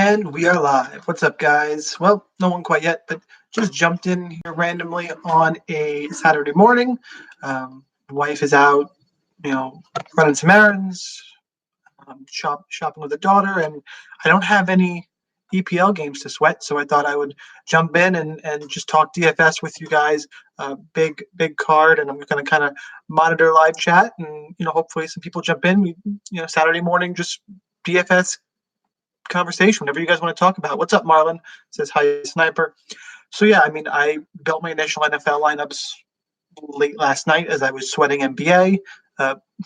And we are live. What's up, guys? Well, no one quite yet, but just jumped in here randomly on a Saturday morning. Wife is out, running some errands, shopping with the daughter, and I don't have any EPL games to sweat, so I thought I would jump in and just talk DFS with you guys. Big card, and I'm going to kind of monitor live chat, and hopefully some people jump in. Saturday morning, just DFS conversation, whatever you guys want to talk about. What's up, Marlon? Says hi, Sniper. So yeah, I built my initial NFL lineups late last night as I was sweating NBA.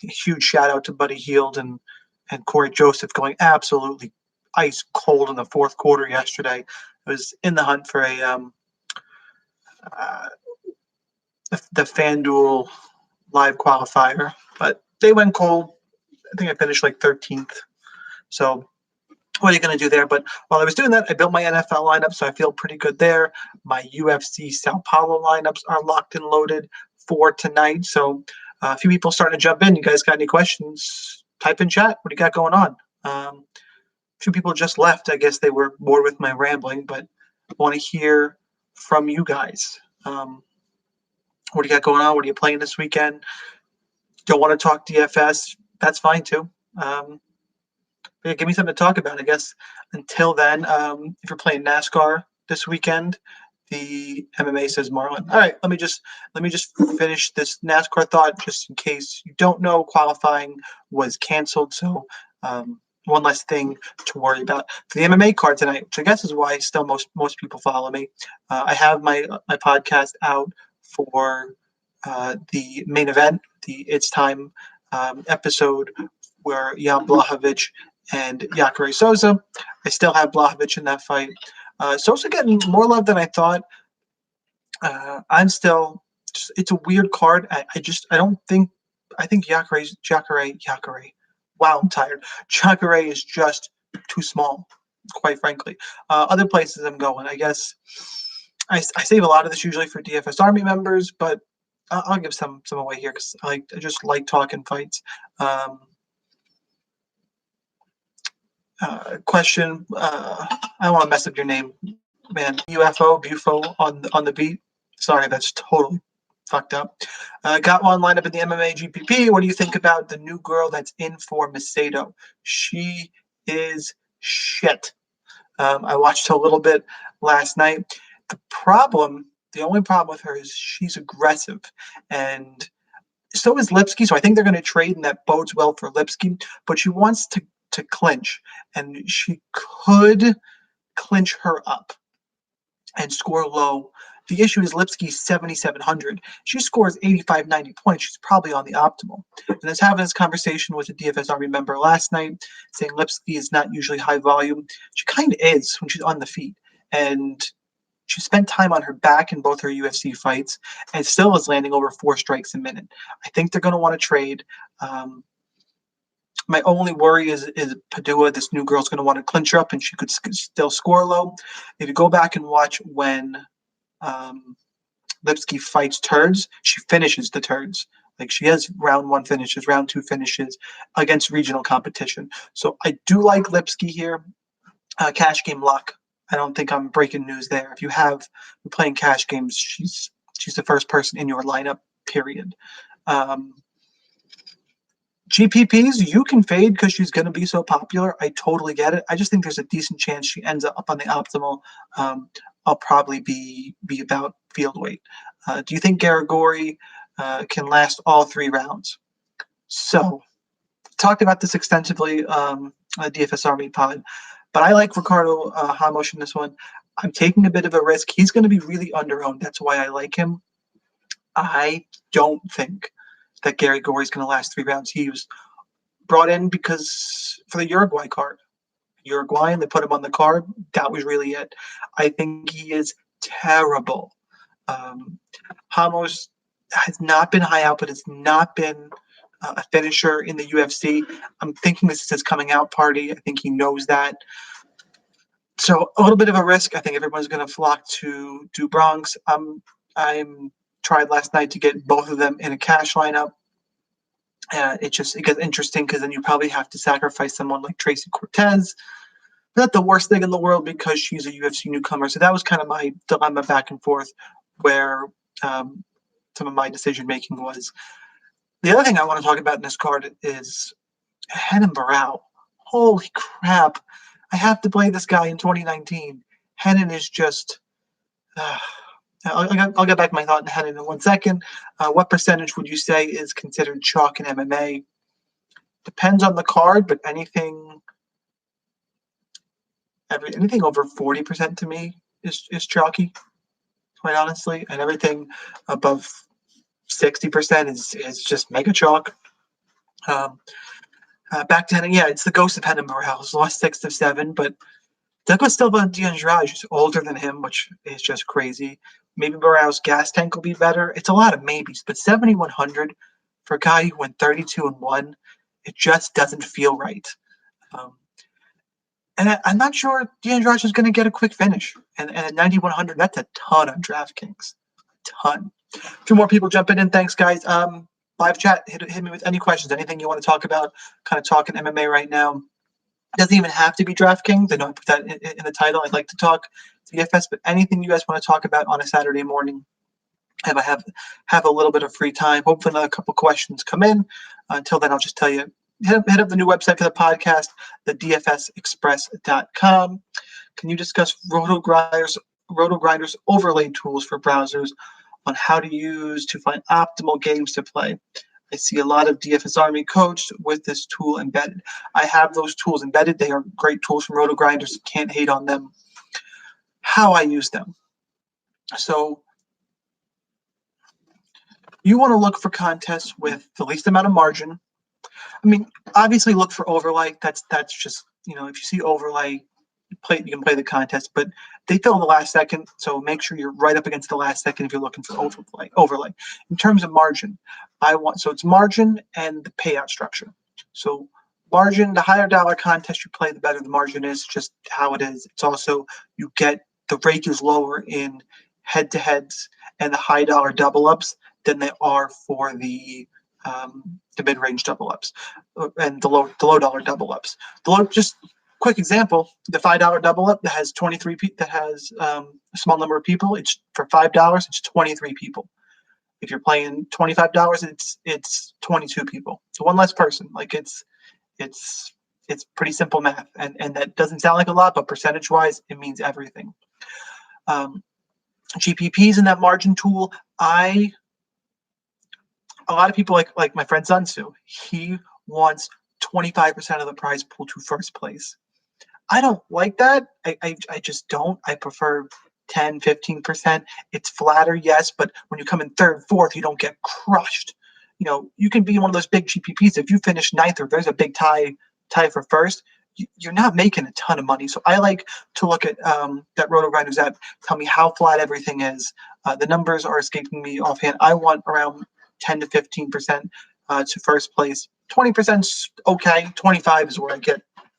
Huge shout out to Buddy Hield and Corey Joseph going absolutely ice cold in the fourth quarter yesterday. I was in the hunt for the FanDuel live qualifier, but they went cold. I think I finished like 13th. So what are you going to do there? But while I was doing that, I built my NFL lineup, so I feel pretty good there. My UFC Sao Paulo lineups are locked and loaded for tonight. So a few people starting to jump in. You guys got any questions? Type in chat. What do you got going on? A few people just left. I guess they were bored with my rambling, but I want to hear from you guys. What do you got going on? What are you playing this weekend? Don't want to talk DFS? That's fine too. Yeah, give me something to talk about, I guess. Until then, if you're playing NASCAR this weekend, the MMA says Marlon. All right, let me just finish this NASCAR thought, just in case you don't know. Qualifying was canceled, so one less thing to worry about. For the MMA card tonight, which I guess is why still most people follow me, I have my podcast out for the main event, the It's Time episode, where Jan Blachowicz and Jacare Souza. I still have Blachowicz in that fight. Souza getting more love than I thought. I'm still. It's a weird card. I don't think. I think Jacare. Wow, I'm tired. Jacare is just too small, quite frankly. Other places I'm going, I guess. I save a lot of this usually for DFS Army members, but I'll give some away here because I just like talking fights. Question. I don't want to mess up your name, man. Bufo on the beat. Sorry, that's totally fucked up. Got one lined up in the MMA GPP. What do you think about the new girl that's in for Macedo? She is shit. I watched a little bit last night. The only problem with her is she's aggressive, and so is Lipsky. So I think they're going to trade, and that bodes well for Lipsky. But she wants to clinch, and she could clinch her up and score low. The issue is Lipsky's 7,700. She scores 85, 90 points. She's probably on the optimal. And I was having this conversation with a DFS Army member last night, saying Lipsky is not usually high volume. She kind of is when she's on the feet. And she spent time on her back in both her UFC fights and still is landing over 4 strikes a minute. I think they're going to want to trade. My only worry is Padua. This new girl's going to want to clinch her up, and she could still score low. If you go back and watch when Lipsky fights turds, she finishes the turds. Like, she has round 1 finishes, round 2 finishes against regional competition. So I do like Lipsky here. Cash game lock. I don't think I'm breaking news there. If you're playing cash games, she's the first person in your lineup, period. GPPs, you can fade because she's going to be so popular. I totally get it. I just think there's a decent chance she ends up on the optimal. I'll probably be about field weight. Do you think Garagori can last all 3 rounds? So, talked about this extensively on the DFS Army pod, but I like Ricardo Hamosh in this one. I'm taking a bit of a risk. He's going to be really under-owned. That's why I like him. I don't think that Gary Gorey is going to last 3 rounds. He was brought in because for the Uruguay card. Uruguayan, they put him on the card. That was really it. I think he is terrible. Ramos has not been high output, has not been a finisher in the UFC. I'm thinking this is his coming out party. I think he knows that. So a little bit of a risk. I think everyone's going to flock to Bronx. I'm tried last night to get both of them in a cash lineup. It gets interesting because then you probably have to sacrifice someone like Tracy Cortez. not the worst thing in the world because she's a UFC newcomer. So that was kind of my dilemma back and forth, where um, some of my decision making was. The other thing I want to talk about in this card is Henan Barao. Holy crap! I have to play this guy in 2019. Henan is just. I'll get back to my thought in Henan in 1 second. What percentage would you say is considered chalk in MMA? Depends on the card, but anything over 40% to me is chalky, quite honestly, and everything above 60% is just mega chalk. Um, Back to Henan, yeah, it's the ghost of Henan Morales. Lost 6 of 7, but Douglas Silva and Andrade is older than him, which is just crazy. Maybe Morales' gas tank will be better. It's a lot of maybes, but 7,100 for a guy who went 32-1, it just doesn't feel right. Um, and I'm not sure Andrade is going to get a quick finish. And at 9,100, that's a ton on DraftKings. A ton. A few more people jumping in. Thanks, guys. Live chat, hit me with any questions, anything you want to talk about. Kind of talking MMA right now. It doesn't even have to be DraftKings. I know I put that in the title. I'd like to talk DFS, but anything you guys want to talk about on a Saturday morning, if I have a little bit of free time, hopefully another couple questions come in. Until then, I'll just tell you, hit up the new website for the podcast, the dfsexpress.com. Can you discuss RotoGrinders overlay tools for browsers on how to use to find optimal games to play? I see a lot of DFS Army coached with this tool embedded. I have those tools embedded. They are great tools from RotoGrinders. Can't hate on them. How I use them. So you want to look for contests with the least amount of margin. I mean, obviously look for overlay. That's just, if you see overlay, you can play the contest, but they fill in the last second, so make sure you're right up against the last second if you're looking for overlay. In terms of margin, so it's margin and the payout structure. So margin, the higher dollar contest you play, the better the margin is, just how it is. It's also, you get the rake is lower in head-to-heads and the high dollar double ups than they are for the mid-range double ups and the low dollar double ups. Just quick example: the $5 double up that has 23 that has a small number of people. It's for $5. It's 23 people. If you're playing $25, it's 22 people. So one less person. Like it's pretty simple math, and that doesn't sound like a lot, but percentage wise, it means everything. GPPs in that margin tool, a lot of people like my friend Sunsu, he wants 25% of the prize pool to first place. I don't like that. I just don't. I prefer 10, 15%. It's flatter, yes, but when you come in third, fourth, you don't get crushed. You can be one of those big GPPs. If you finish ninth or there's a big tie for first, you're not making a ton of money. So I like to look at that RotoGrinders app, tell me how flat everything is. The numbers are escaping me offhand. I want around 10 to 15% to first place. 20%'s okay. 25 is where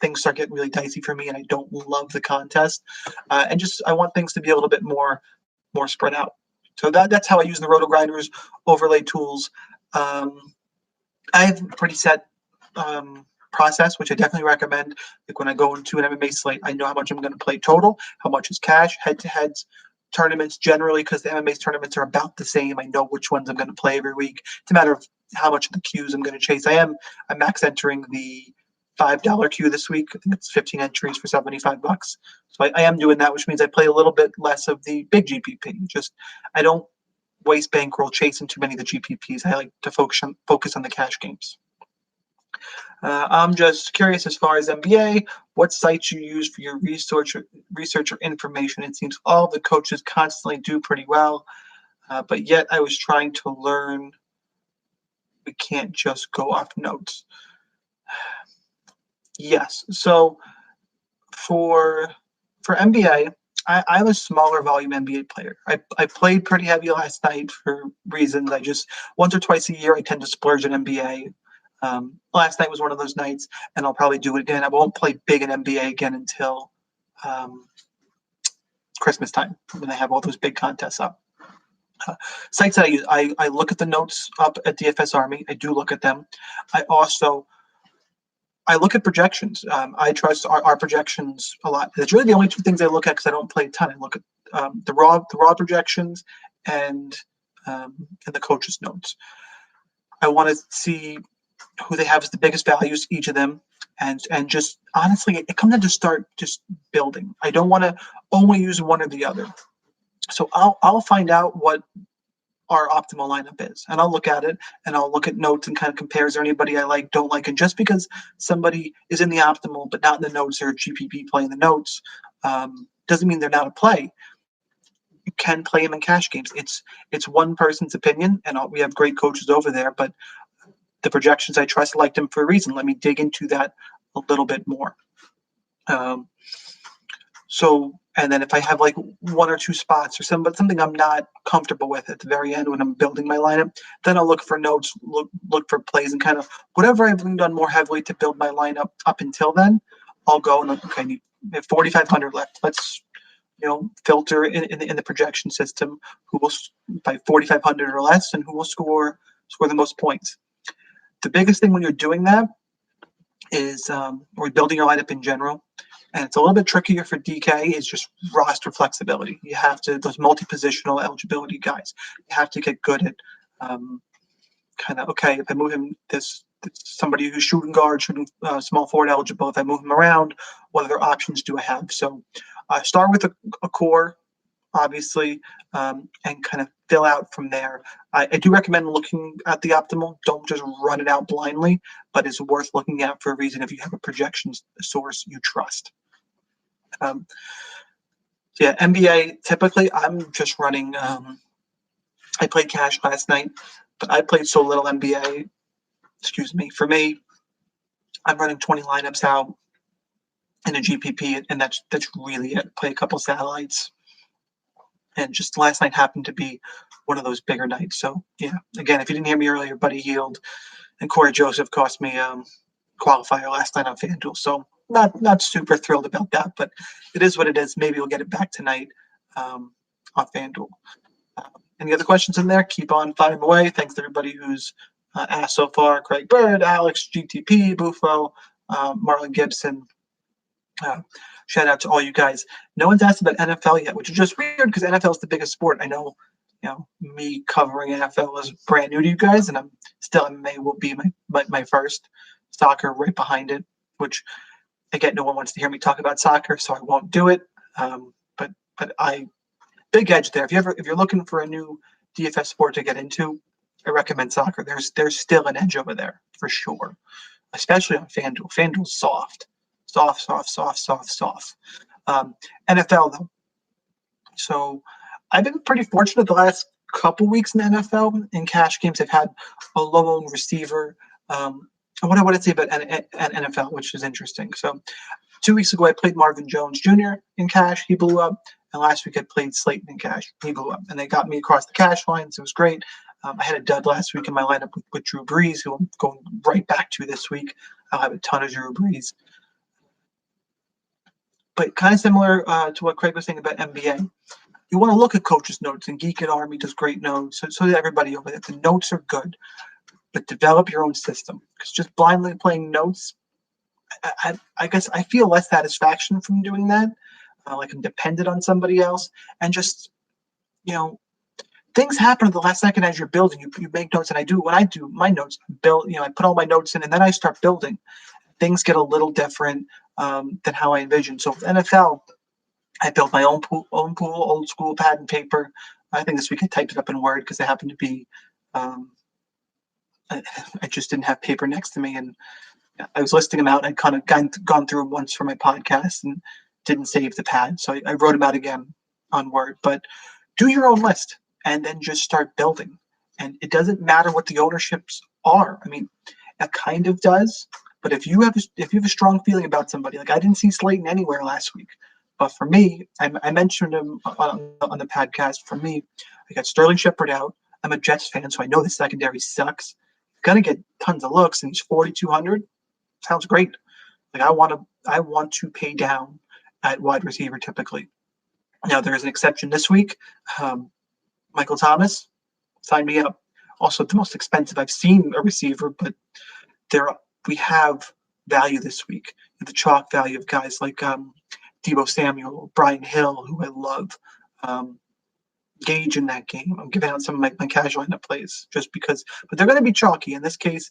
things start getting really dicey for me, and I don't love the contest. And just I want things to be a little bit more spread out. So that's how I use the RotoGrinders overlay tools. I have a pretty set process, which I definitely recommend. Like when I go into an MMA slate, I know how much I'm going to play total, how much is cash, head-to-heads, tournaments generally, because the MMA tournaments are about the same. I know which ones I'm going to play every week. It's a matter of how much of the queues I'm going to chase. I'm max entering the $5 queue this week. I think it's 15 entries for $75. So I am doing that, which means I play a little bit less of the big GPP. I don't waste bankroll chasing too many of the GPPs. I like to focus on the cash games. I'm just curious, as far as NBA, what sites you use for your research or information. It seems all the coaches constantly do pretty well, but yet I was trying to learn. We can't just go off notes. Yes. So for NBA, I'm a smaller volume NBA player. I played pretty heavy last night for reasons. I just once or twice a year I tend to splurge in NBA. Last night was one of those nights, and I'll probably do it again. I won't play big in NBA again until Christmas time when they have all those big contests up. Sites that I use, I look at the notes up at DFS Army. I do look at them. I I look at projections. I trust our projections a lot. It's really the only two things I look at because I don't play a ton. I look at the raw projections and the coaches' notes. I want to see who they have as the biggest values, each of them, and just honestly, it comes down to start just building. I don't want to only use one or the other. So I'll find out what our optimal lineup is, and I'll look at it, and I'll look at notes and kind of compare, is there anybody I like, don't like. And just because somebody is in the optimal but not in the notes, or GPP playing the notes, doesn't mean they're not a play. You can play them in cash games. It's one person's opinion, and we have great coaches over there, but the projections I trust liked them for a reason. Let me dig into that a little bit more. And then if I have like one or two spots or something I'm not comfortable with at the very end when I'm building my lineup, then I'll look for notes, look for plays, and kind of whatever I've leaned on more heavily to build my lineup up until then, I'll go and okay, I need 4,500 left. Let's filter in the projection system who will by 4,500 or less, and who will score the most points. The biggest thing when you're doing that is or building your lineup in general, and it's a little bit trickier for DK, is just roster flexibility. You have to, those multi-positional eligibility guys, you have to get good at okay, if I move him this somebody who's shooting guard, shooting small forward eligible, if I move him around, what other options do I have? So start with a core, obviously, and kind of fill out from there. I do recommend looking at the optimal. Don't just run it out blindly, but it's worth looking at for a reason if you have a projections source you trust. NBA, typically I'm just running, I played cash last night, but I played so little NBA. For me, I'm running 20 lineups out in a GPP, and that's really it. Play a couple satellites. And just last night happened to be one of those bigger nights. So, yeah, again, if you didn't hear me earlier, Buddy Hield and Corey Joseph cost me qualifier last night on FanDuel. So not super thrilled about that, but it is what it is. Maybe we'll get it back tonight on FanDuel. Any other questions in there? Keep on firing away. Thanks to everybody who's asked so far. Craig Bird, Alex, GTP, Bufo, Marlon Gibson. Shout out to all you guys. No one's asked about NFL yet, which is just weird because NFL is the biggest sport. I know, me covering NFL is brand new to you guys, and I'm still MMA will be my first. Soccer right behind it, which again, no one wants to hear me talk about soccer, so I won't do it. But I big edge there. If you're looking for a new DFS sport to get into, I recommend soccer. There's still an edge over there for sure, especially on FanDuel. FanDuel's soft. NFL though. So I've been pretty fortunate the last couple weeks in the NFL. In cash games, I've had a low-owned receiver. What I want to say about NFL, which is interesting. So 2 weeks ago, I played Marvin Jones Jr. in cash. He blew up. And last week, I played Slayton in cash. He blew up. And they got me across the cash lines. It was great. I had a dud last week in my lineup with Drew Brees, who I'm going right back to this week. I'll have a ton of Drew Brees. But kind of similar to what Craig was saying about NBA. You want to look at coaches' notes, and Geek and Army does great notes. So did everybody over there. The notes are good, but develop your own system. Because just blindly playing notes, I guess I feel less satisfaction from doing that. Like I'm dependent on somebody else, and just things happen at the last second as you're building. You make notes, and I do when I do my notes. I put all my notes in, and then I start building. Things get a little different than how I envisioned. So with NFL, I built my own pool, old school pad and paper. I think this week I typed it up in Word because I happened to be. I just didn't have paper next to me, and I was listing them out. I'd kind of gone through them once for my podcast and didn't save the pad, so I wrote them out again on Word. But do your own list and then just start building. And it doesn't matter what the ownerships are. I mean, it kind of does. But if you have a strong feeling about somebody, like I didn't see Slayton anywhere last week, but for me, I mentioned him on the podcast. For me, I got Sterling Shepard out. I'm a Jets fan, so I know the secondary sucks. Gonna get tons of looks, and he's 4,200. Sounds great. Like I want to pay down at wide receiver typically. Now there is an exception this week. Michael Thomas, sign me up. Also the most expensive I've seen a receiver, but we have value this week. The chalk value of guys like Debo Samuel, Brian Hill, who I love. Gauge in that game. I'm giving out some of my casual lineup plays just because, but they're going to be chalky. In this case,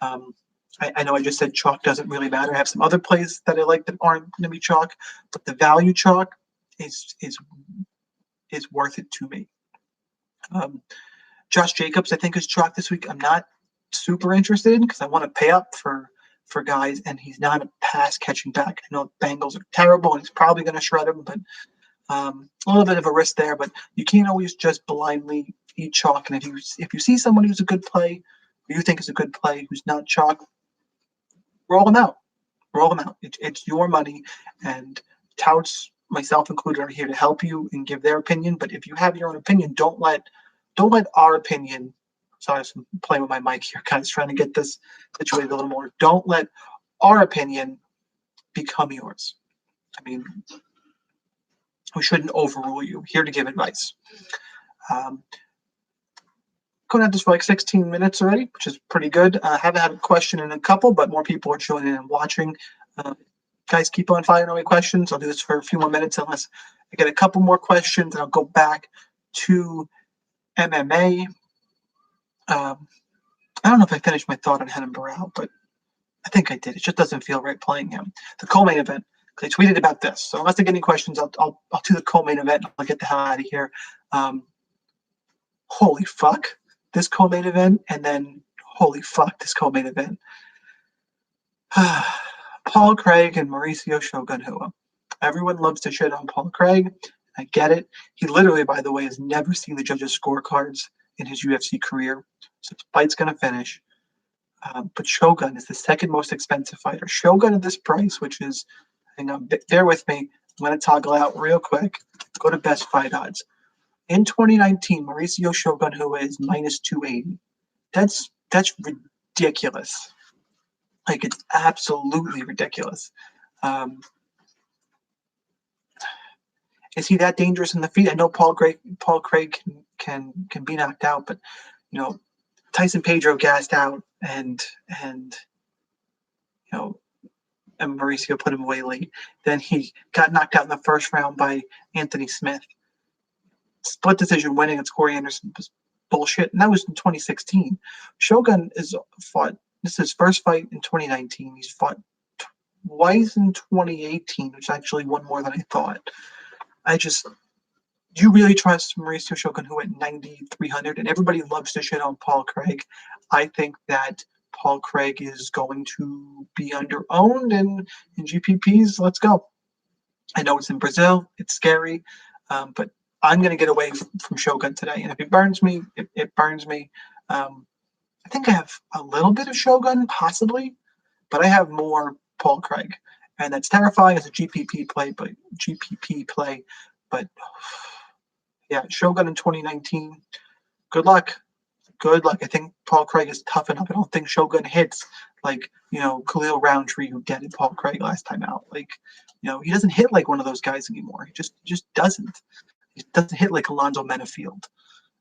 I know I just said chalk doesn't really matter. I have some other plays that I like that aren't going to be chalk, but the value chalk is worth it to me. Josh Jacobs, I think, is chalk this week. I'm not super interested in because I want to pay up for guys, and he's not a pass catching back. I know Bengals are terrible, and he's probably going to shred him, but a little bit of a risk there. But you can't always just blindly eat chalk. And if you see someone who's a good play, or you think is a good play, who's not chalk, roll them out. Roll them out. It's your money, and touts, myself included, are here to help you and give their opinion. But if you have your own opinion, don't let our opinion. Sorry, I'm playing with my mic here, guys, trying to get this situated a little more. Don't let our opinion become yours. I mean, we shouldn't overrule you. Here to give advice. Going at this for like 16 minutes already, which is pretty good. I haven't had a question in a couple, but more people are joining in and watching. Guys, keep on firing away questions. I'll do this for a few more minutes unless I get a couple more questions, and I'll go back to MMA. I don't know if I finished my thought on Renan Barão, but I think I did. It just doesn't feel right playing him. The co-main event. I tweeted about this, so unless I get any questions, I'll do the co-main event. And I'll get the hell out of here. Holy fuck, this co-main event, and then holy fuck, this co-main event. Paul Craig and Mauricio Shogun Rua. Everyone loves to shit on Paul Craig. I get it. He literally, by the way, has never seen the judges' scorecards in his UFC career, so the fight's gonna finish. But Shogun is the second most expensive fighter. Shogun at this price, which is, hang on, bear with me. I'm going to toggle out real quick. Go to best fight odds. In 2019, Mauricio Shogun Rua is minus 280. That's ridiculous. Like, it's absolutely ridiculous. Is he that dangerous in the feet? I know Paul Craig can be knocked out, but you know, Tyson Pedro gassed out, and Mauricio put him away late. Then he got knocked out in the first round by Anthony Smith. Split decision winning against Corey Anderson was bullshit, and that was in 2016. Shogun is fought. This is his first fight in 2019. He's fought twice in 2018, which actually one more than I thought. Do you really trust Mauricio Shogun Rua at 9,300? And everybody loves to shit on Paul Craig. I think that Paul Craig is going to be under-owned in GPPs. Let's go. I know it's in Brazil. It's scary. But I'm going to get away from Shogun today. And if it burns me, it burns me. I think I have a little bit of Shogun, possibly. But I have more Paul Craig. And that's terrifying as a GPP play. But yeah, Shogun in 2019. Good luck. I think Paul Craig is tough enough. I don't think Shogun hits like, Khalil Roundtree, who deaded Paul Craig last time out. Like, he doesn't hit like one of those guys anymore. He just doesn't. He doesn't hit like Alonzo Menafield.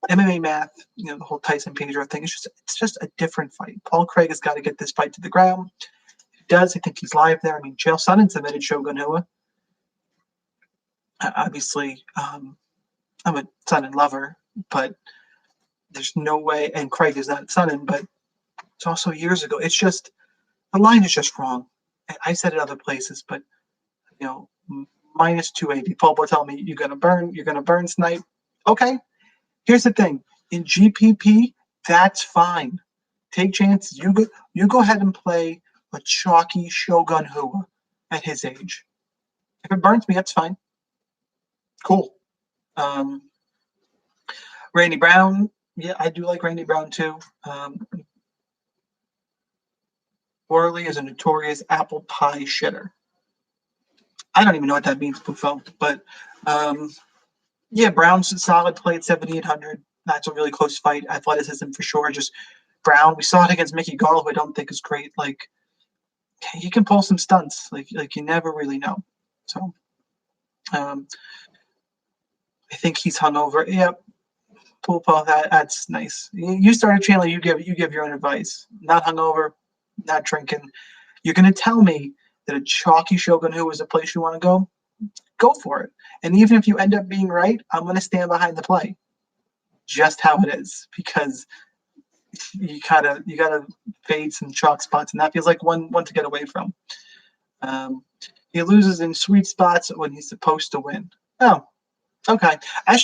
MMA math, the whole Tyson Pedro thing, it's just a different fight. Paul Craig has got to get this fight to the ground. If he does, I think he's live there. I mean, Chael Sonnen submitted Shogun Rua. Obviously, I'm a Sonnen lover, but there's no way, and Craig is not Sonnen, but it's also years ago. It's just, the line is just wrong. And I said it other places, but, minus 280. Paul will tell me, you're going to burn Snipe. Okay. Here's the thing. In GPP, that's fine. Take chances. You go ahead and play a chalky Shogun Rua at his age. If it burns me, that's fine. Cool. Randy Brown. Yeah, I do like Randy Brown too. Worley is a notorious apple pie shitter. I don't even know what that means, Buffo. But yeah, Brown's a solid play at 7,800. That's a really close fight. Athleticism for sure. Just Brown. We saw it against Mickey Gall, who I don't think is great. Like, he can pull some stunts. Like you never really know. So I think he's hungover. Yep. Paul, that's nice. You start a channel, you give your own advice. Not hungover, not drinking. You're going to tell me that a chalky Shogun who is a place you want to go for it. And even if you end up being right, I'm going to stand behind the play, just how it is, because you gotta fade some chalk spots, and that feels like one to get away from. Um, he loses in sweet spots when he's supposed to win. Oh, okay. I've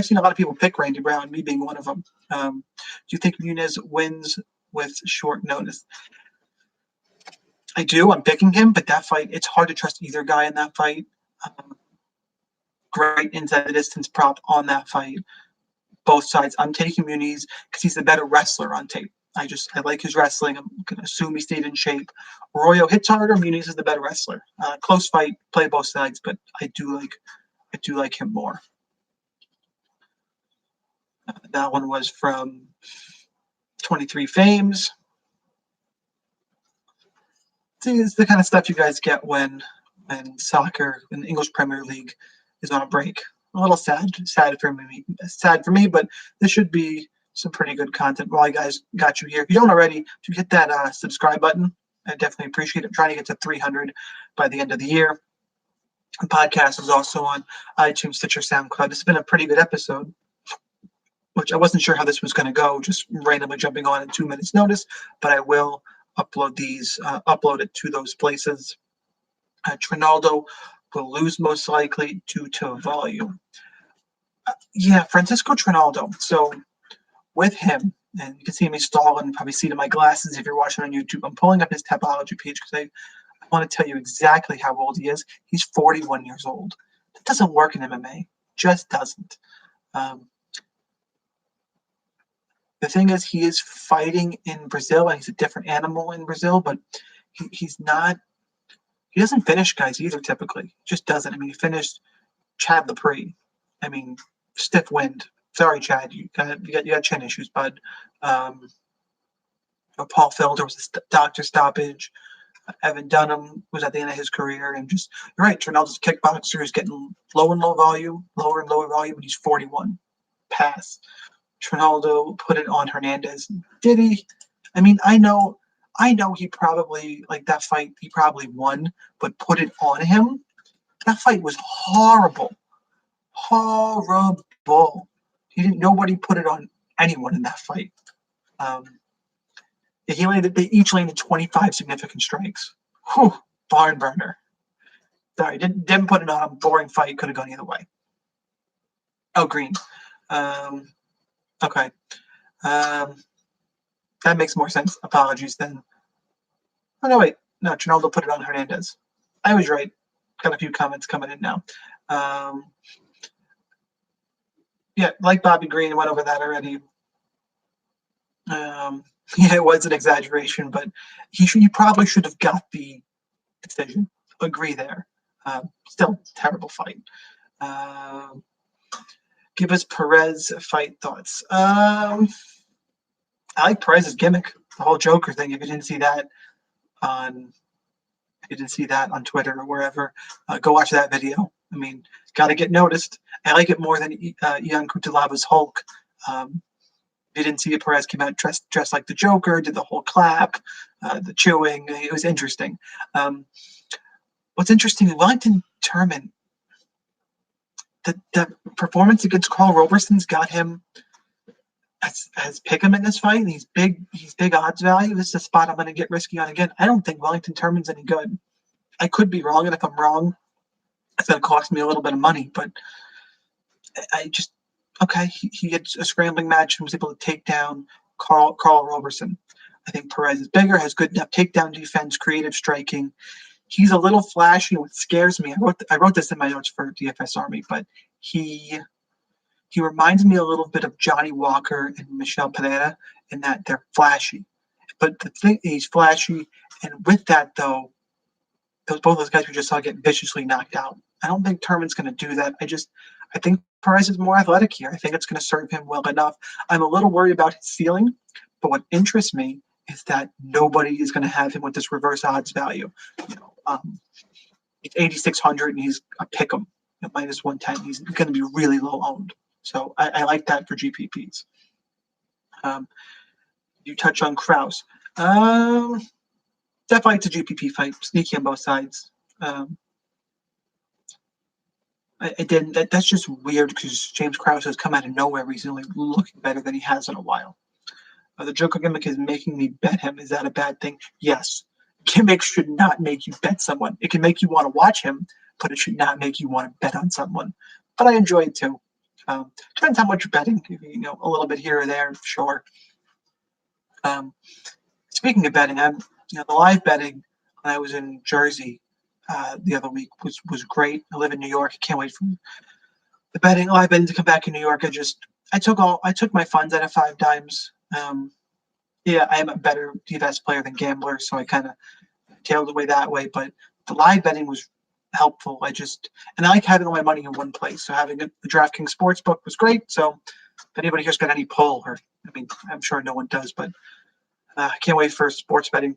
seen a lot of people pick Randy Brown, me being one of them. Do you think Muniz wins with short notice? I do. I'm picking him, but that fight, it's hard to trust either guy in that fight. Um, Great inside the distance prop on that fight. Both sides. I'm taking Muniz because he's the better wrestler on tape. I like his wrestling. I'm gonna assume he stayed in shape. Arroyo hits harder. Muniz is the better wrestler. Close fight, play both sides, but I do like him more. That one was from 23 Fames. See, it's the kind of stuff you guys get when soccer in the English Premier League is on a break. A little sad for me, but this should be some pretty good content. While you guys got you here, if you don't already, to hit that subscribe button, I definitely appreciate it. I'm trying to get to 300 by the end of the year. The podcast is also on iTunes, Stitcher, SoundCloud. This has been a pretty good episode, which I wasn't sure how this was going to go, just randomly jumping on at 2 minutes notice, but I will upload it to those places. Trinaldo will lose most likely due to volume. Yeah, Francisco Trinaldo. So with him, and you can see me stalling, probably see it in my glasses if you're watching on YouTube. I'm pulling up his Tapology page because I want to tell you exactly how old he is. He's 41 years old. That doesn't work in MMA. Just doesn't. The thing is, he is fighting in Brazil, and he's a different animal in Brazil, but he's not. He doesn't finish guys either, typically. He just doesn't. I mean, he finished Chad Lepre. I mean, stiff wind. Sorry, Chad. You got chin issues, bud. Paul Felder was a doctor stoppage. Evan Dunham was at the end of his career, and just you're right. Trinaldo's a kickboxer who's getting lower and lower volume, but he's 41. Pass. Trinaldo put it on Hernandez. Did he? I mean, I know he probably, like, that fight, he probably won, but put it on him. That fight was horrible. Horrible. Nobody put it on anyone in that fight. They each landed 25 significant strikes. Whew, barn burner. Sorry, didn't put it on him. Boring fight. Could have gone either way. Oh, green. Okay. That makes more sense. Apologies then. Oh, no, wait. No, Trinaldo put it on Hernandez. I was right. Got a few comments coming in now. Yeah, like Bobby Green, went over that already. Yeah, it was an exaggeration, but he probably should have got the decision. Agree there. Still, terrible fight. Give us Perez fight thoughts. I like Perez's gimmick, the whole Joker thing. If you didn't see that on Twitter or wherever, go watch that video. I mean, got to get noticed. I like it more than Ion Cutelava's Hulk. If you didn't see it, Perez came out dressed like the Joker, did the whole clap, the chewing. It was interesting. What's interesting, Wellington Turman, the performance against Carl Roberson's got him as pick him in this fight. He's big odds value. This is a spot I'm going to get risky on again. I don't think Wellington Turman's any good. I could be wrong, and if I'm wrong, it's going to cost me a little bit of money. But he had a scrambling match and was able to take down Carl Roberson. I think Perez is bigger, has good enough takedown defense, creative striking. He's a little flashy, and what scares me, I wrote this in my notes for DFS Army, but he reminds me a little bit of Johnny Walker and Michel Pereira in that they're flashy. But the thing, he's flashy, and with that, though, both those guys we just saw get viciously knocked out. I don't think Turman's going to do that. I think Perez is more athletic here. I think it's going to serve him well enough. I'm a little worried about his ceiling, but what interests me is that nobody is going to have him with this reverse odds value. It's 8,600, and he's a pick'em at minus 110. He's going to be really low owned. So I like that for GPPs. You touch on Krause. definitely it's a GPP fight, sneaky on both sides. I didn't. That's just weird because James Krause has come out of nowhere recently, looking better than he has in a while. The Joker gimmick is making me bet him. Is that a bad thing? Yes. Gimmicks should not make you bet someone. It can make you want to watch him, but it should not make you want to bet on someone. But I enjoy it too. Depends how much you're betting. A little bit here or there, sure. Speaking of betting, the live betting when I was in Jersey the other week was great. I live in New York. I can't wait for the live betting to come back in New York. I took my funds out of 5 Dimes. Yeah, I am a better DFS player than gambler, so I kind of tailed away that way. But the live betting was helpful. And I like having all my money in one place. So having the DraftKings Sportsbook was great. So if anybody here's got any pull, I'm sure no one does, but I can't wait for sports betting,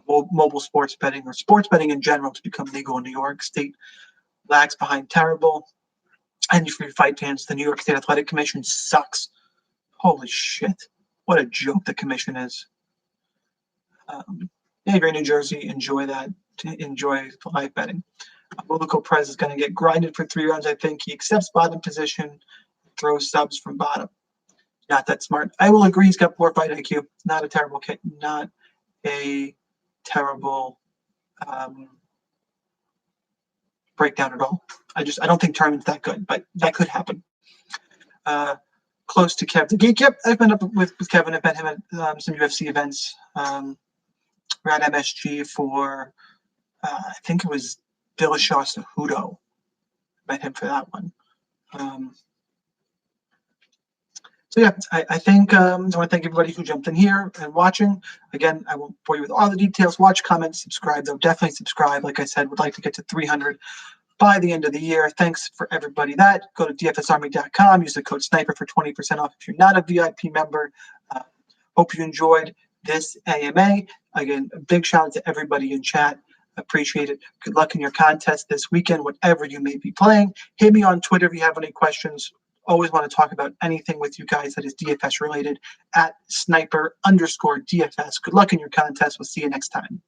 mobile sports betting, or sports betting in general to become legal in New York State. Lags behind terrible. And for your fight fans, the New York State Athletic Commission sucks. Holy shit. What a joke the commission is. If you're in New Jersey, enjoy that. Enjoy the live betting. Lulico Perez is going to get grinded for 3 rounds, I think. He accepts bottom position, throws subs from bottom. Not that smart. I will agree he's got poor fight IQ. Not a terrible kid. Not a terrible breakdown at all. I don't think tournament's that good, but that could happen. Close to Kev the Geek. Yep, I've been up with Kevin. I've met him at some UFC events. We're at MSG for, I think it was Dillashaw Cejudo. Met him for that one. So yeah, I think I want to thank everybody who jumped in here and watching. Again, I won't bore you with all the details. Watch, comment, subscribe, though. Definitely subscribe. Like I said, would like to get to 300 by the end of the year. Thanks for everybody that. Go to dfsarmy.com. Use the code SNIPER for 20% off if you're not a VIP member. Hope you enjoyed this AMA. Again, a big shout out to everybody in chat. Appreciate it. Good luck in your contest this weekend, whatever you may be playing. Hit me on Twitter if you have any questions. Always want to talk about anything with you guys that is DFS related at @sniper_DFS. Good luck in your contest. We'll see you next time.